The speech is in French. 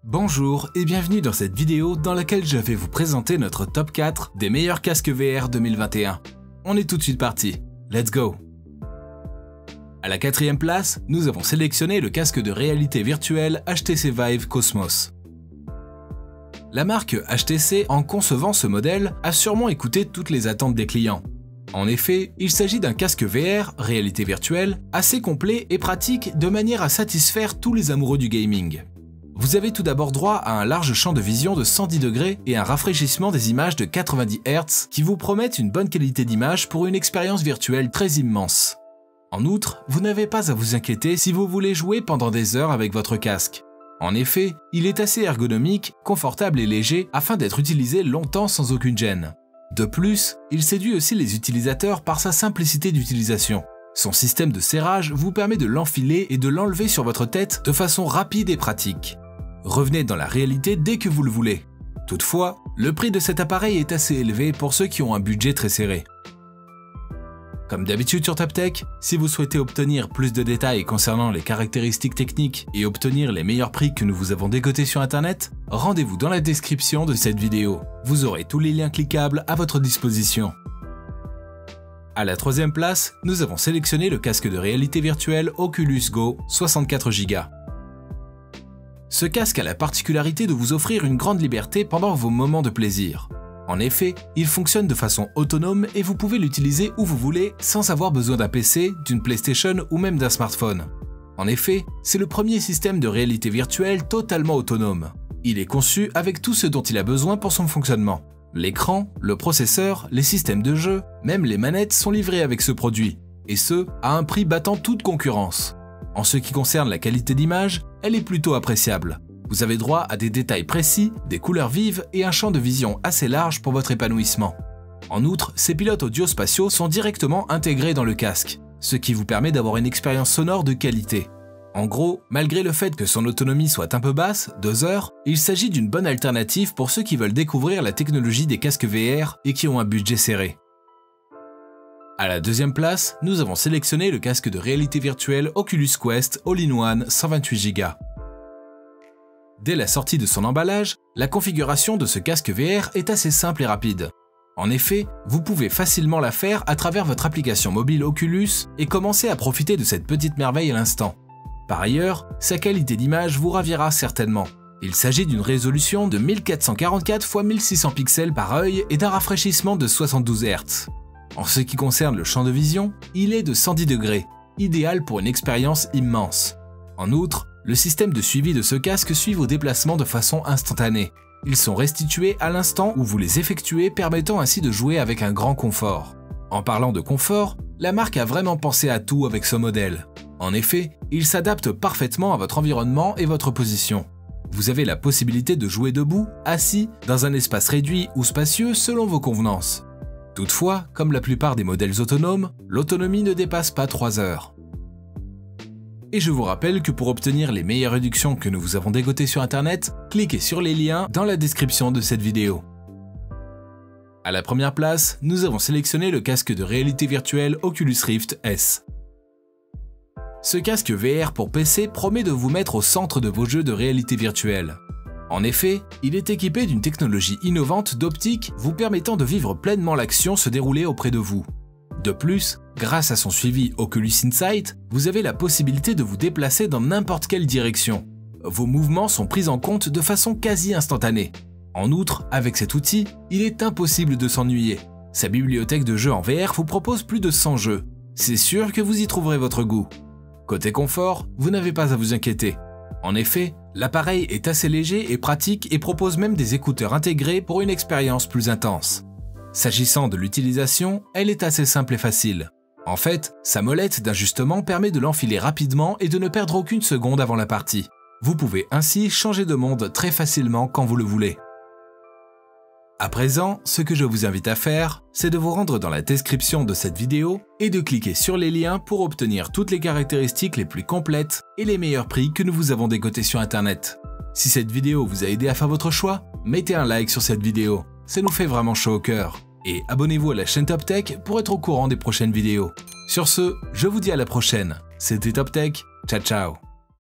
Bonjour et bienvenue dans cette vidéo dans laquelle je vais vous présenter notre top 4 des meilleurs casques VR 2021. On est tout de suite parti, let's go! À la 4e place, nous avons sélectionné le casque de réalité virtuelle HTC Vive Cosmos. La marque HTC, en concevant ce modèle, a sûrement écouté toutes les attentes des clients. En effet, il s'agit d'un casque VR, réalité virtuelle, assez complet et pratique de manière à satisfaire tous les amoureux du gaming. Vous avez tout d'abord droit à un large champ de vision de 110 degrés et un rafraîchissement des images de 90 Hz qui vous promettent une bonne qualité d'image pour une expérience virtuelle très immense. En outre, vous n'avez pas à vous inquiéter si vous voulez jouer pendant des heures avec votre casque. En effet, il est assez ergonomique, confortable et léger afin d'être utilisé longtemps sans aucune gêne. De plus, il séduit aussi les utilisateurs par sa simplicité d'utilisation. Son système de serrage vous permet de l'enfiler et de l'enlever sur votre tête de façon rapide et pratique. Revenez dans la réalité dès que vous le voulez. Toutefois, le prix de cet appareil est assez élevé pour ceux qui ont un budget très serré. Comme d'habitude sur TopTech, si vous souhaitez obtenir plus de détails concernant les caractéristiques techniques et obtenir les meilleurs prix que nous vous avons dégotés sur internet, rendez-vous dans la description de cette vidéo. Vous aurez tous les liens cliquables à votre disposition. À la 3e place, nous avons sélectionné le casque de réalité virtuelle Oculus Go 64 Go. Ce casque a la particularité de vous offrir une grande liberté pendant vos moments de plaisir. En effet, il fonctionne de façon autonome et vous pouvez l'utiliser où vous voulez sans avoir besoin d'un PC, d'une PlayStation ou même d'un smartphone. En effet, c'est le premier système de réalité virtuelle totalement autonome. Il est conçu avec tout ce dont il a besoin pour son fonctionnement. L'écran, le processeur, les systèmes de jeu, même les manettes sont livrés avec ce produit, et ce, à un prix battant toute concurrence. En ce qui concerne la qualité d'image, elle est plutôt appréciable. Vous avez droit à des détails précis, des couleurs vives et un champ de vision assez large pour votre épanouissement. En outre, ces pilotes audio-spatiaux sont directement intégrés dans le casque, ce qui vous permet d'avoir une expérience sonore de qualité. En gros, malgré le fait que son autonomie soit un peu basse, 2 heures, il s'agit d'une bonne alternative pour ceux qui veulent découvrir la technologie des casques VR et qui ont un budget serré. À la 2e place, nous avons sélectionné le casque de réalité virtuelle Oculus Quest All-in-One 128 Go. Dès la sortie de son emballage, la configuration de ce casque VR est assez simple et rapide. En effet, vous pouvez facilement la faire à travers votre application mobile Oculus et commencer à profiter de cette petite merveille à l'instant. Par ailleurs, sa qualité d'image vous ravira certainement. Il s'agit d'une résolution de 1444 x 1600 pixels par œil et d'un rafraîchissement de 72 Hz. En ce qui concerne le champ de vision, il est de 110 degrés, idéal pour une expérience immense. En outre, le système de suivi de ce casque suit vos déplacements de façon instantanée. Ils sont restitués à l'instant où vous les effectuez, permettant ainsi de jouer avec un grand confort. En parlant de confort, la marque a vraiment pensé à tout avec ce modèle. En effet, il s'adapte parfaitement à votre environnement et votre position. Vous avez la possibilité de jouer debout, assis, dans un espace réduit ou spacieux selon vos convenances. Toutefois, comme la plupart des modèles autonomes, l'autonomie ne dépasse pas 3 heures. Et je vous rappelle que pour obtenir les meilleures réductions que nous vous avons dégotées sur internet, cliquez sur les liens dans la description de cette vidéo. À la 1re place, nous avons sélectionné le casque de réalité virtuelle Oculus Rift S. Ce casque VR pour PC promet de vous mettre au centre de vos jeux de réalité virtuelle. En effet, il est équipé d'une technologie innovante d'optique vous permettant de vivre pleinement l'action se dérouler auprès de vous. De plus, grâce à son suivi Oculus Insight, vous avez la possibilité de vous déplacer dans n'importe quelle direction. Vos mouvements sont pris en compte de façon quasi instantanée. En outre, avec cet outil, il est impossible de s'ennuyer. Sa bibliothèque de jeux en VR vous propose plus de 100 jeux. C'est sûr que vous y trouverez votre goût. Côté confort, vous n'avez pas à vous inquiéter. En effet, l'appareil est assez léger et pratique et propose même des écouteurs intégrés pour une expérience plus intense. S'agissant de l'utilisation, elle est assez simple et facile. En fait, sa molette d'ajustement permet de l'enfiler rapidement et de ne perdre aucune seconde avant la partie. Vous pouvez ainsi changer de monde très facilement quand vous le voulez. À présent, ce que je vous invite à faire, c'est de vous rendre dans la description de cette vidéo et de cliquer sur les liens pour obtenir toutes les caractéristiques les plus complètes et les meilleurs prix que nous vous avons dégotés sur internet. Si cette vidéo vous a aidé à faire votre choix, mettez un like sur cette vidéo, ça nous fait vraiment chaud au cœur. Et abonnez-vous à la chaîne TopTech pour être au courant des prochaines vidéos. Sur ce, je vous dis à la prochaine. C'était TopTech, ciao ciao.